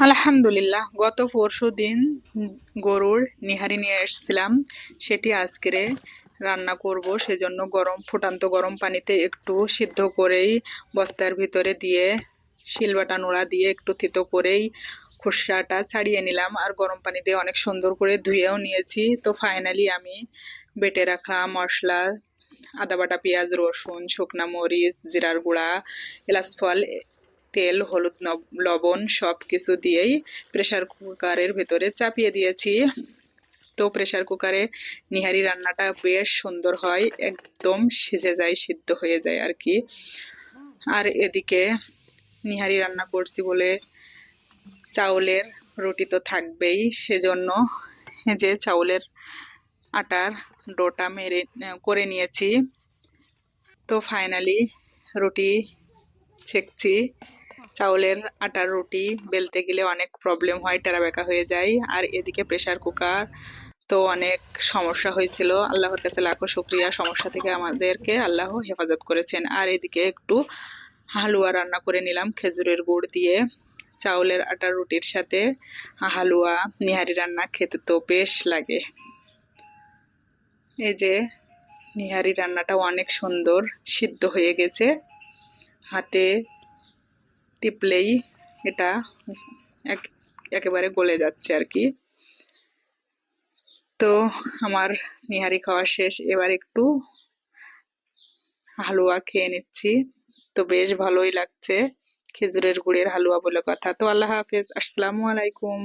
আলহামদুলিল্লাহ, গত পরশুদিন গরুর নিহারি নিয়ে এসেছিলাম। সেটি আজকেরে রান্না করব। সেজন্য ফুটান্ত গরম পানিতে একটু সিদ্ধ করেই বস্তার ভিতরে দিয়ে শিলবাটা নোড়া দিয়ে একটু থেতো করেই খোসাটা ছাড়িয়ে নিলাম, আর গরম পানি দিয়ে অনেক সুন্দর করে ধুয়েও নিয়েছি। তো ফাইনালি আমি বেটে রাখা মশলা, আদা বাটা, পেঁয়াজ, রসুন, শুকনা মরিচ, জিরার গুঁড়া, এলাচ ফল, তেল, হলুদ, লবণ সব কিছু দিয়েই প্রেসার কুকারের ভেতরে চাপিয়ে দিয়েছি। তো প্রেসার কুকারে নিহারি রান্নাটা বেশ সুন্দর হয়, একদম সিজে যায়, সিদ্ধ হয়ে যায় আর কি। আর এদিকে নিহারি রান্না করছি বলে চাউলের রুটি তো থাকবেই, সেজন্য যে চাউলের আটার ডোটা করে নিয়েছি। তো ফাইনালি রুটি ছেঁকছি। চাউলের আটার রুটি বেলতে গেলে অনেক প্রবলেম হয়, টেরা বেঁকা হয়ে যায়। আর এদিকে প্রেসার কুকার তো অনেক সমস্যা হয়েছিল, আল্লাহর কাছে লাখো শুক্রিয়া, সমস্যা থেকে আমাদেরকে আল্লাহ হেফাজত করেছেন। আর এদিকে একটু হালুয়া রান্না করে নিলাম খেজুরের গুড় দিয়ে। চাউলের আটার রুটির সাথে হালুয়া নিহারি রান্না খেতে তো বেশ লাগে। এই যে নিহারি রান্নাটা অনেক সুন্দর সিদ্ধ হয়ে গেছে, হাতে টিপলেই এটা একেবারে গলে যাচ্ছে আর কি। তো আমার নিহারি খাওয়া শেষ, এবার একটু হালুয়া খেয়ে নিচ্ছি। তো বেশ ভালোই লাগছে, খেজুরের গুড়ের হালুয়া বলে কথা। তো আল্লাহ হাফেজ, আসসালামু আলাইকুম।